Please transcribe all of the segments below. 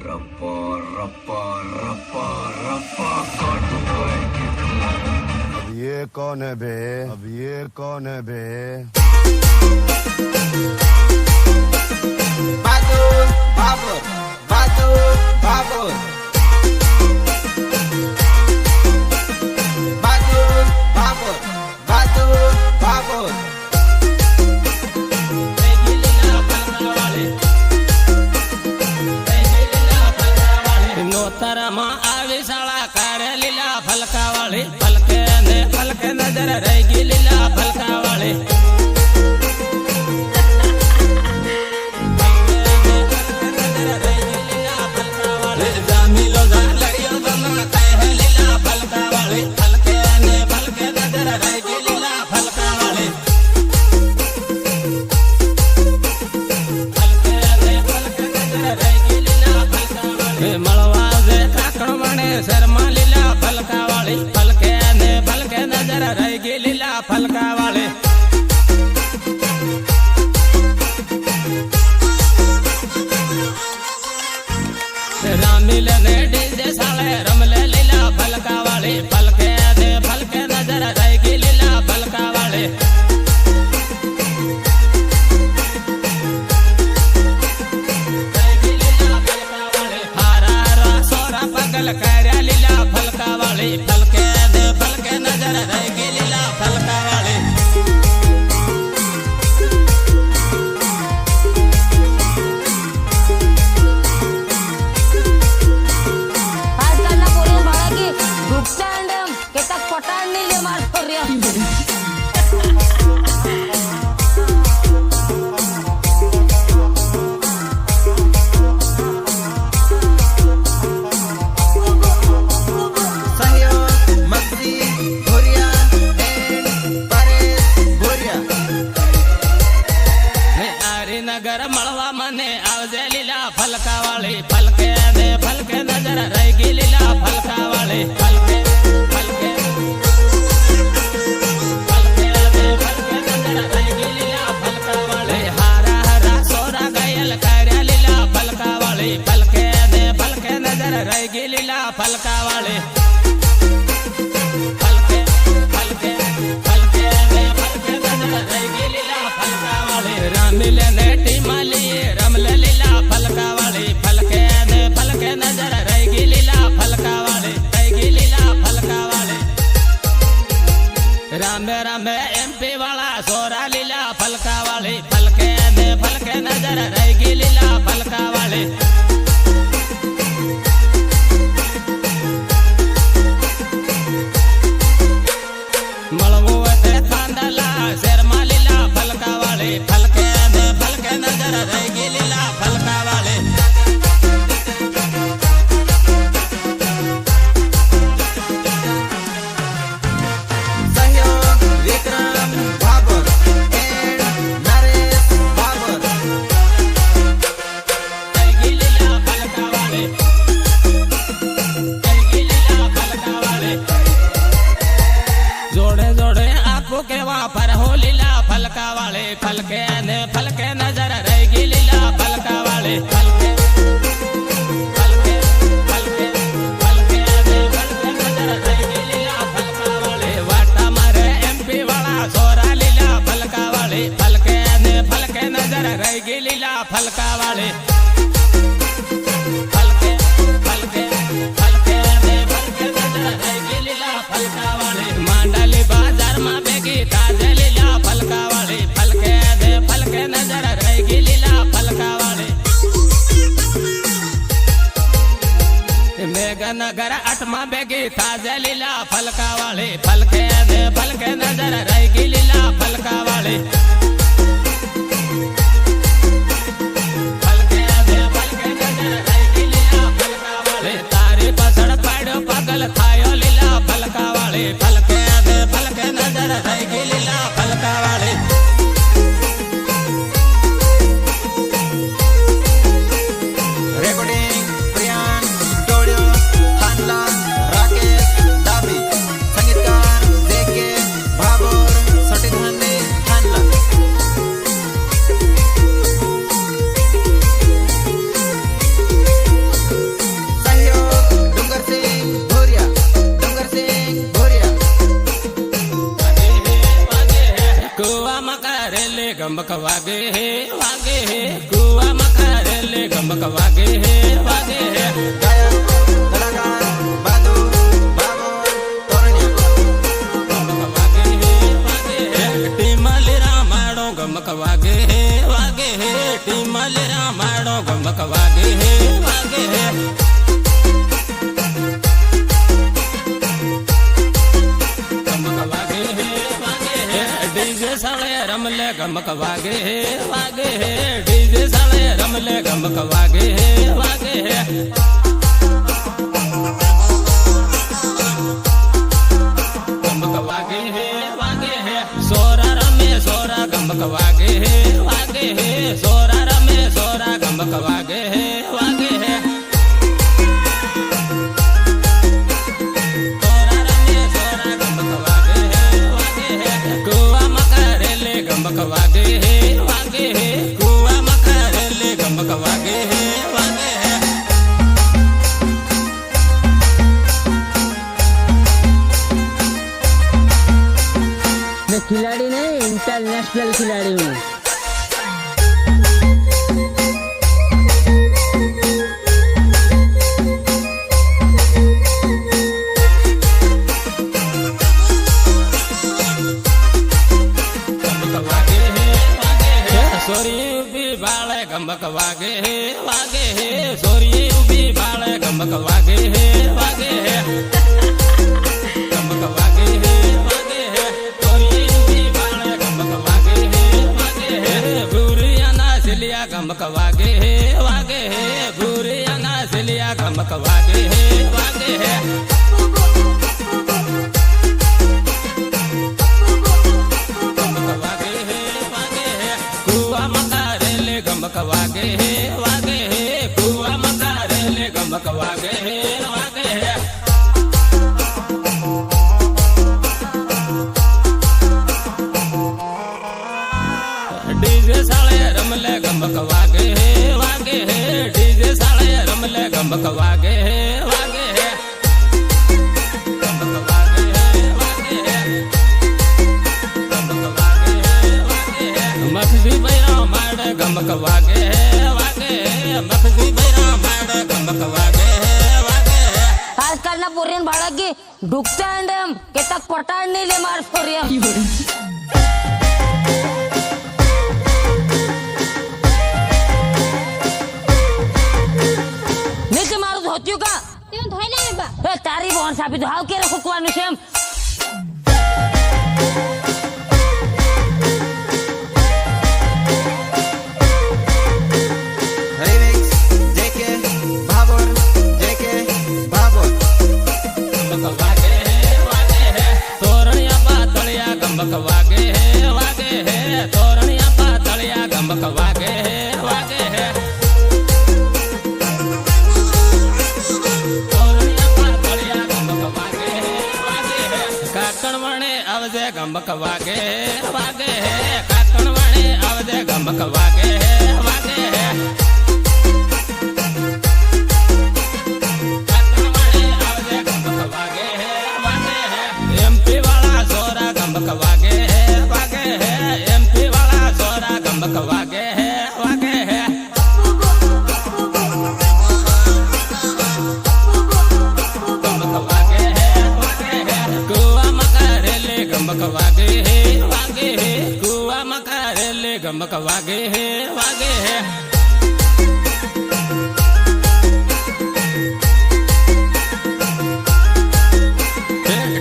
रप्पा रप्पा रप्पा रप्पा काटूंगा इनकी। अब ये कौन है बे? अब ये कौन है बे? बाबूर बाबूर बाबूर बाबूर बाबूर बाबूर बाबूर बाबूर નોતરમાં આવી શાળા કારે લીલા ફલકા વાળી ફલકે ને ફલકે નજર રહી ગઈ લીલા ફલકા વાળી શર્મા લીલા ફલકા વાળી ફલકે ને ફલકે નજર રહી ગઈ લીલા ફલકા વાળી રામીલ ને ડીજે સાળે રમલે લીલા ફલકા વાળી ફલકે ને ફલકે નજર રહી ગઈ લીલા ફલકા વાળી કર્યા લીલા ફલકા વાળી ફલકે દે ફલકે નજર રહી ગઈ લીલા ફલકા વાળી આજકાલના પોરી ભાડા કે ગુપ્તાંડ કે તક પટાણ ની લે માર ફર્યા નગર મળવા મને આવજે લીલા ફલકા વાળી ફલકે દે ફલકે નજર રહી ગઈ લીલા ફલકા વાળી ફલકે ફલકે ફલકે દે ફલકે નજર રહી ગઈ લીલા ફલકા વાળી હારા હારા સોરા ગયલ કર્યા લીલા ફલકા વાળી ફલકે દે ફલકે નજર રહી ગઈ લીલા ફલકા વાળી ફલકે ફલકે ફલકે દે ફલકે નજર રહી ગઈ લીલા ફલકા વાળી રામીલ ને રમલે લીલા ફલકા વાળી ફલકે ને ફલકે નજર રહી ગઈ લીલા ફલકા વાળી રહી ગઈ લીલા ફલકા વાળી રામે રામે એમપી વાળા સોરા લીલા ફલકા વાળી ફલકે ને ફલકે નજર રહી ગઈ લીલા ફલકા વાળી મળવું તે થાંડલા શેરમાં લીલા ફલકા વાળી ફલકે ને ફલકે નજર રહી ગઈ લીલા ફલકા વાળી સહયોગ વિક્રમ બાબુર એન્ડ નરેશ બાબુર રહી ગઈ લીલા ફલકા વાળી રહી ગઈ લીલા ફલકા વાળી જોડે જોડે આખું કેવા પર હો લીલા ફલકા વાળી ફલકે ને ફલકે નજર રહી ગઈ લીલા ફલકા વાળી ફલકે ફલકે ફલકે ફલકે ને ફલકે નજર રહી ગઈ લીલા ફલકા વાળી વાટા મારે એમપી વાળા સોરા લીલા ફલકા વાળી ફલકે ને ફલકે નજર રહી ગઈ લીલા ફલકા વાળી ફલકે ફલકે ફલકે ને ફલકે નજર રહી ગઈ લીલા ફલકા વાળી માંડલી બાજારમાં ભેગી તાજે લીલા ફલકા વાળી ફલકે ને ફલકે નજર રહી ગઈ લીલા ફલકા વાળી મેઘનગર 8માં ભેગી તાજે લીલા ફલકા વાળી ફલકે ને ફલકે નજર રહી ગઈ લીલા ફલકા વાળી ફલકે ને ફલકે નજર રહી ગઈ લીલા ફલકા વાળી તારી પાછળ પાડ્યો પાગલ થાયો લીલા ફલકા વાળી ફલકે ને ફલકે નજર રહી ગઈ લીલા ફલકા વાળી રેકોર્ડિંગ પ્રિયાન સ્ટુડિયો થાનલા રાકેશ ડાબી સંગીતકાર જેકે બાબુર સટીધાને થાનલા वागे हे वागे हे कुआ मकारेले गमक वागे हे वागे हे गायक कलाकार बादू बाबर तोरण्या गमक वागे हे वागे हे टीमली रामाडो गमक वागे हे वागे हे टीमली रामाडो गमक वागे हे वागे हे गमक वागे हे वागे हे डीजे साले रमले गमक वागे हे वागे हे डीजे साले रमले गमक वागे हे वागे हे गमक वागे हे वागे हे सोरा रमे सोरा गमक वागे हे वागे हे सोरा रमे सोरा गमक वागे हे वागे हे सोरा रमे सोरा गमक वागे हे वागे हे कुआ मकारेले गमक वागे हे वागे हे कुआ मकारेले गमक वागे हे वागे हे मैं खिलाड़ी नहीं इंटरनेशनल खिलाड़ी हूँ गमक वागे हे वागे हे सोरी उबी बाळे गमक वागे हे वागे हे सोरी उबी बाळे गमक वागे हे वागे हे गमक वागे हे वागे हे सोरी उबी बाळे गमक वागे हे वागे हे बुरियाना सिलिया गमक वागे हे वागे हे बुरियाना सिलिया गमक वागे हे वागे हे गमक वागे हे वागे हे कुआ मकारेले गमक वागे हे वागे हे कुआ मकारेले गमक वागे हे वागे हे डीजे साले रमले गमक वागे हे वागे हे डीजे साले रमले गमक वागे हे वागे हे गमक वागे हे वागे हे गमक वागे हे वागे हे मखजी बैरा माड गमक वागे हे वागे हे मखजी बैरा माड गमक वागे हे वागे हे आजकाल ना पोरीन बाळगी डुकता अंडम केतक पटाड नाही ले मार पोरिया નીચે મારું ધોત્યું કા તેમ ધોઈ લે બા એ તારી બોન સાપી તો હાવ કેરે ફૂકવાનું છે એમ रिमिक्स जेके बाबर जेके बाबर गमक वागे हे वागे हे तोरणिया पातळिया गमक वागे हे वागे हे तोरणिया पातळिया गमक वागे हे वागे हे तोरणिया पातळिया गमक वागे हे वागे हे काकणवणे आवजे गमक वागे हे वागे हे काकणवणे आवजे गमक वागे हे वागे हे काकणवणे आवजे गमक वागे हे वागे हे एमपी वाला सोरा गमक वागे हे वागे हे एमपी वाला सोरा गमक वागे हे वागे हे गमक वागे हे वागे हे कुआ मकारेले गमक वागे हे वागे हे कुआ मकारेले गमक वागे हे वागे हे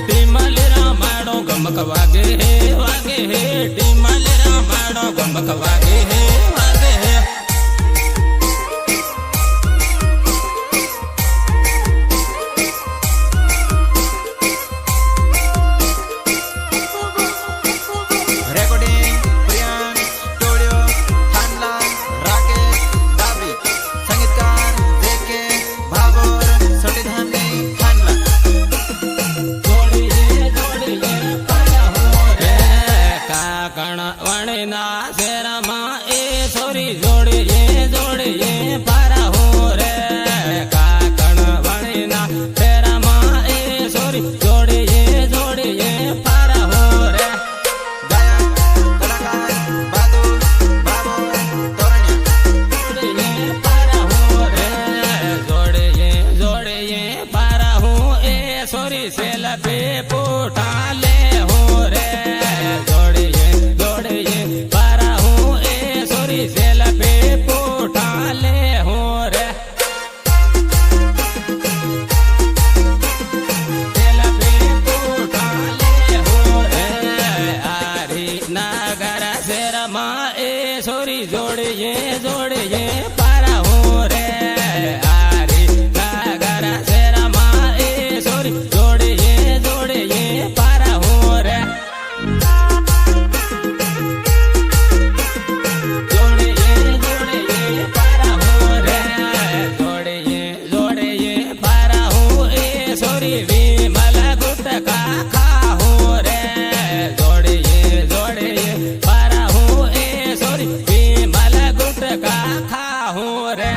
टीमली रामाडो गमक वागे हे वागे हे टीमली रामाडो गमक वागे हे वागे हे रेकॉर्डिंग प्रियान स्टुडिओ खानला राकेश हूँ रे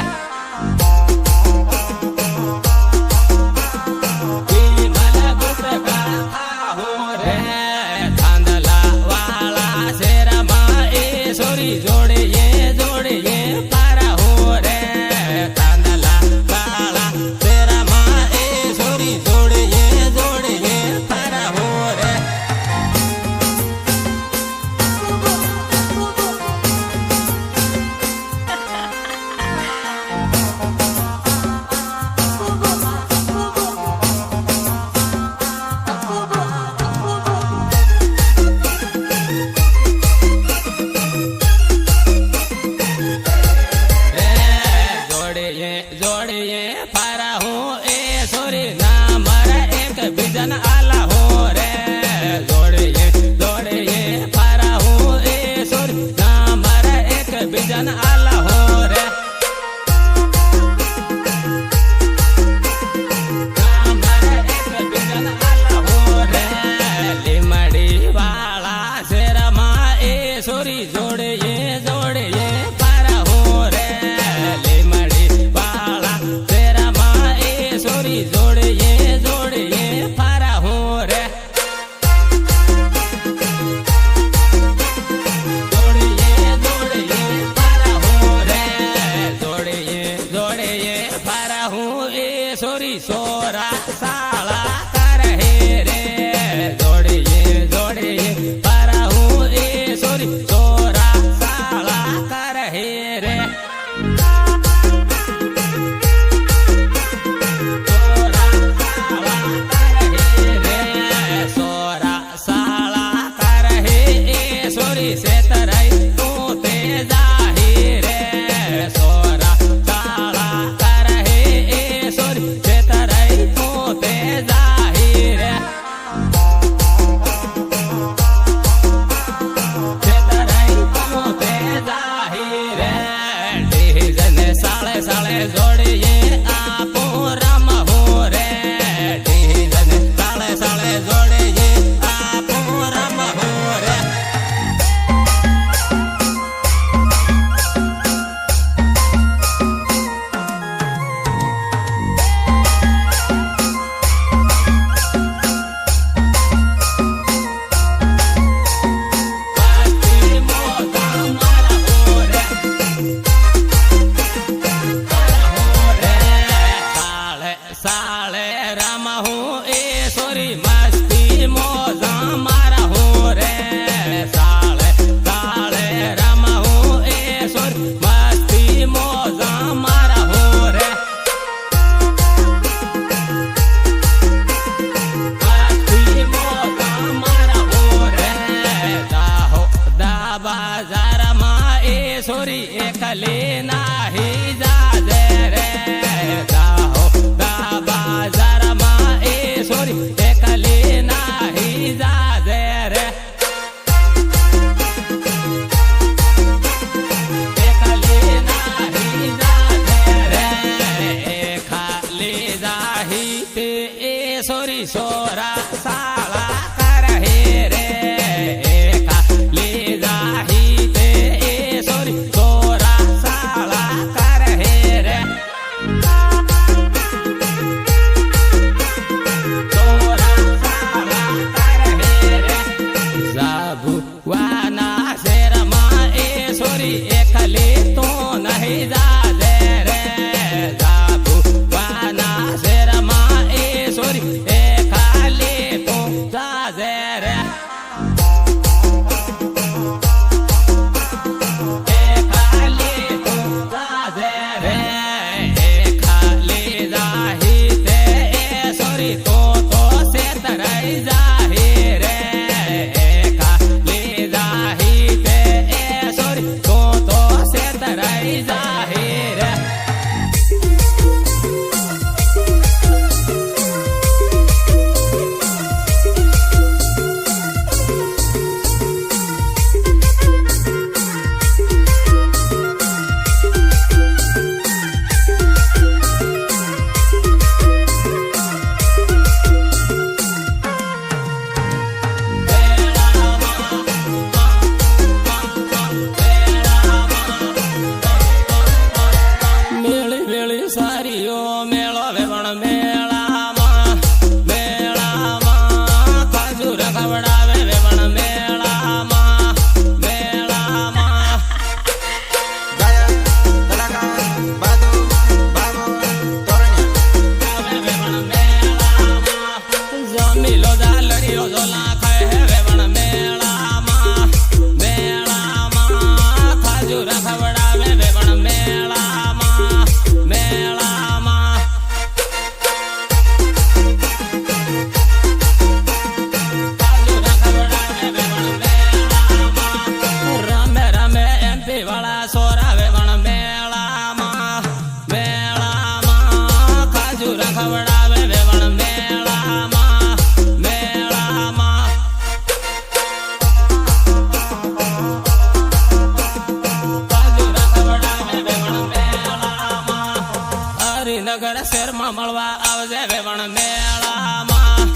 વડનગર શહેરમાં મળવા આવજે વેવણ મેળામાં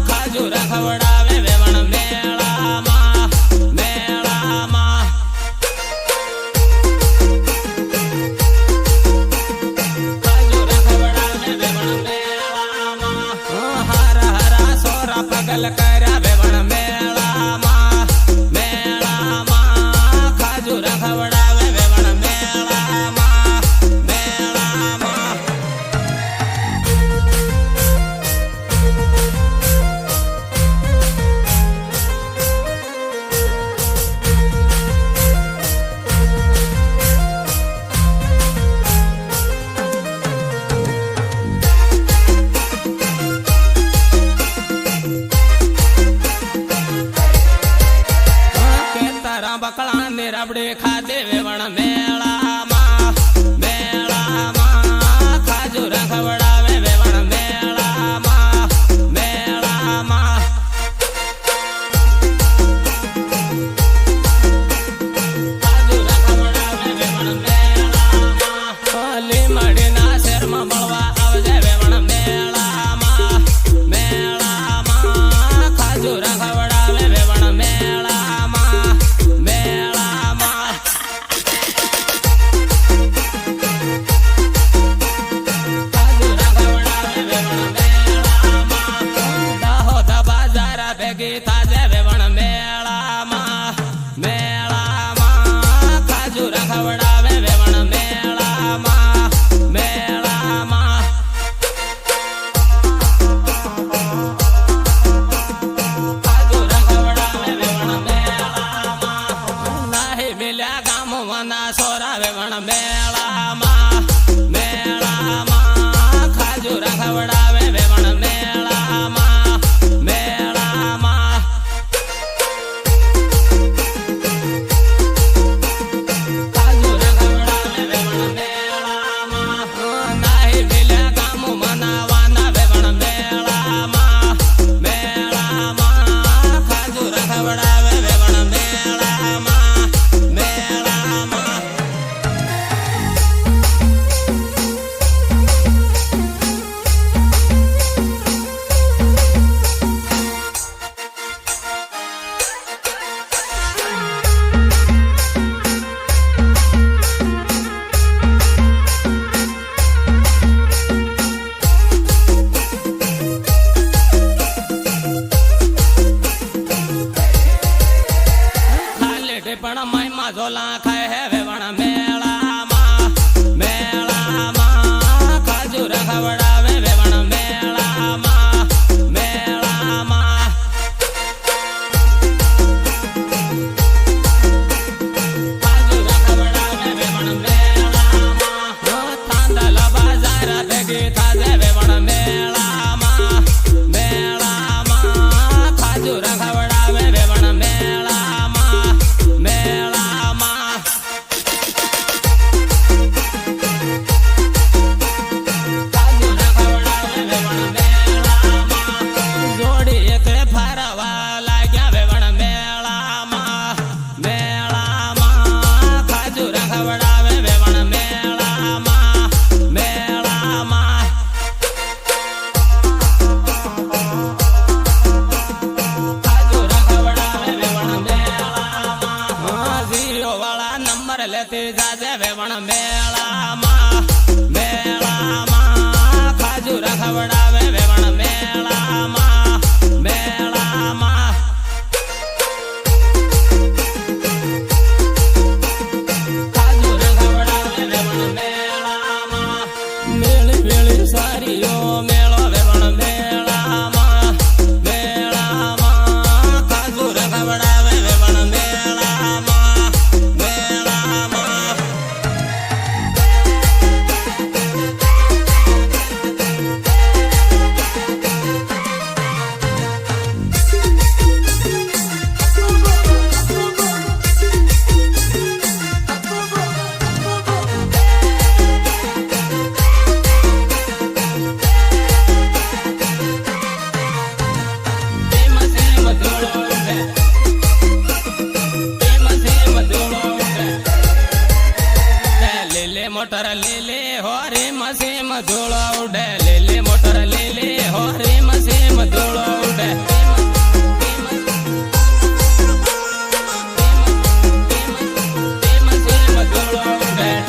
ખાજુરા ખવડાવે વેવણ મેળામાં ખાજુરા ખવડાવે વેવણ મેળામાં હારા હારા સોરા પગલ કર્યા વેવણ મેળામાં ખાજુરા ખવડાવે વેવણ મેળામાં બકલા ને રબડે ખાધે વેવણ મેળામાં ખાજુરા ખવડાવે વેવણ મેળામાં ખાજુરા ખવડાવે વેવણ મેળામાં લીમડીના શહેરમાં મળવા આવજે વેવણ મેળામાં ખાજુરા ખવડાવે વેવણ મેળામાં ગીતા જે વેવણ મેળામાં ખાજુરા ખવડાવે વેવણ મેળામાં ખાજુરા ખવડાવે વેવણ મેળામાં નાહી મિલ્યા ગામવાના સોરા વેવણ મેળામાં ખાજુરા ખવડાવે વેવણ મેળામાં પણ મહિમા ઝોલા ખાય હે વેવણ મેળામાં ખાજુરા ખવડાવે વેવણ મેળામાં ખાજુરા ખવડાવે વેવણ મેળામાં થાંદલ બાજાર ભેગી થાજે વેવણ મેળામાં ખાજુરા ખવડાવે વેવણ મેળામાં ખાજુરા ખવડાવે વેવણ મેળામાં જોડી એક ફરવા લાગ્યા વેવણ મેળામાં ખાજુરા ખવડાવે વેવણ મેળામાં ખાજુરા ખવડાવે વેવણ મેળામાં ઝીરો વાળા નંબર લેતી જાજે વેવણ મેળામાં ખાજુરા ખવડાવે વેવણ મેળામાં ખાજુરા ખવડાવે વેવણ મેળામાં મેળી મેળી સારીઓ મેળો વેવણ મેળામાં ખાજુરા ખવડાવે વેવણ મેળામાં मोटर ले ले हो रे मसेम धूलो उड़े ले ले मोटर ले ले हो रे मसेम धूलो उड़े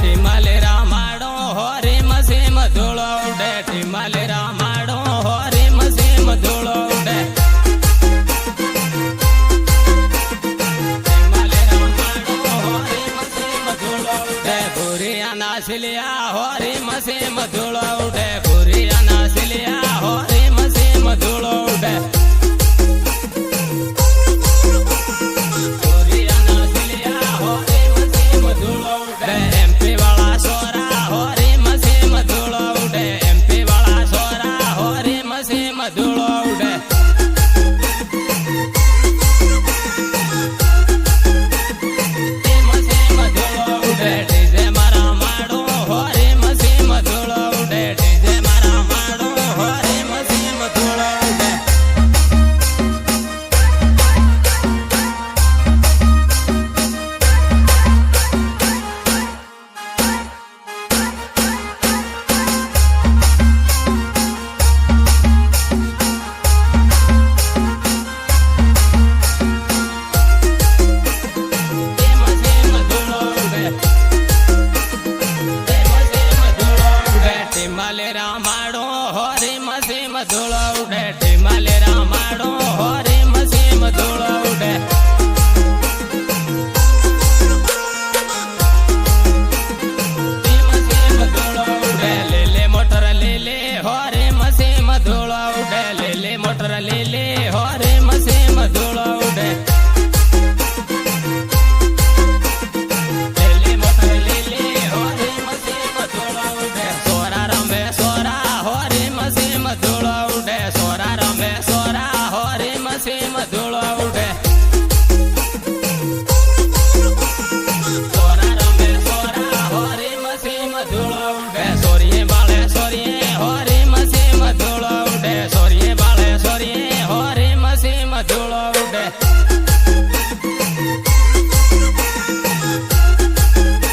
टिमाले रामाड़ो हो रे मसेम धूलो उड़े टिमाले रामाड़ो हो रे मसेम धूलो उड़े टिमाले रामाड़ो हो रे मसेम धूलो उड़े बुरिया नासलिया हो रे मसेम धूलो उड़े बुरिया नासलिया हो रे मसेम धूलो उड़े बुरिया नासलिया हो रे मसेम धूलो उड़े एमपी वाला सोरा हो रे मसेम धूलो उड़े एमपी वाला सोरा हो रे मसेम धूलो उड़े मसेम धूलो उड़े डीजे मारा माड़ो हो रे मसेम धूलो उड़े डीजे मारा माड़ो हो रे मसेम धूलो उड़े मसेम धूलो उड़े मसेम धूलो उड़े टिमाले रामाड़ो हो रे मसेम धूलो उड़े टिमाले रामाड़ो हो रे मसेम धूलो उड़े मसेम धूलो उड़े ले ले मोटर ले ले हो रे मसेम धूलो उड़े ले ले मोटर ले ले हो रे मसेम धूलो उड़े ले मोटर ले ले हो रे मसेम धूलो उड़े सोरा रंबे सोरा हो रे मसेम धूलो उड़े सोरा रंबे सोरा हो रे मसेम धूलो उड़े सोरा रंबे सोरा हो रे मसेम धूलो उड़े सोरिये बाले सोरिये हो रे मसेम धूलो उड़े सोरिये बाले सोरिये हो रे मसेम धूलो उड़े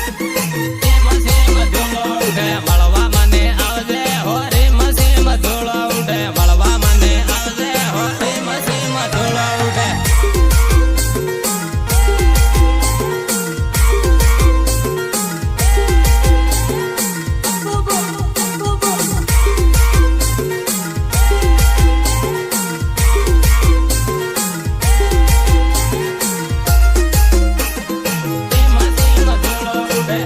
मसेम धूलो उड़े मळवा मने आवजे हो रे मसेम धूलो उड़े मळवा मने आवजे हो रे मसेम धूलो उड़े मसेम धूलो उड़े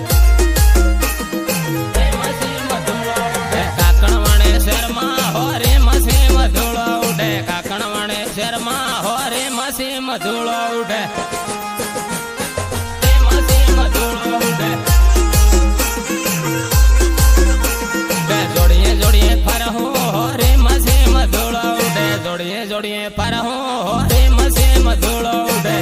मसेम धूलो उड़े काकणवणे शर्मा हो रे मसेम धूलो उड़े काकणवणे शर्मा हो रे मसेम धूलो उड़े मसेम धूलो उड़े जोड़िए जोड़िए फरहू हो रे मसेम धूलो उड़े जोड़िए जोड़िए फरहू हो रे मसेम धूलो उड़े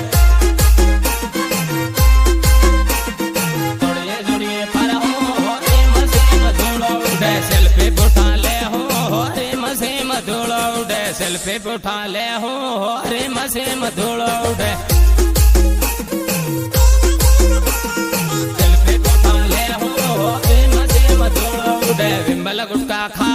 जोड़िए जोड़िए फरहू हो रे मसेम धूलो उड़े सेल्फी उठा ले हो रे मसेम धूलो उड़े सेल्फी उठा ले हो रे मसेम धूलो उड़े सेल्फी उठा ले हो रे मसेम धूलो उड़े विमल गुटका खा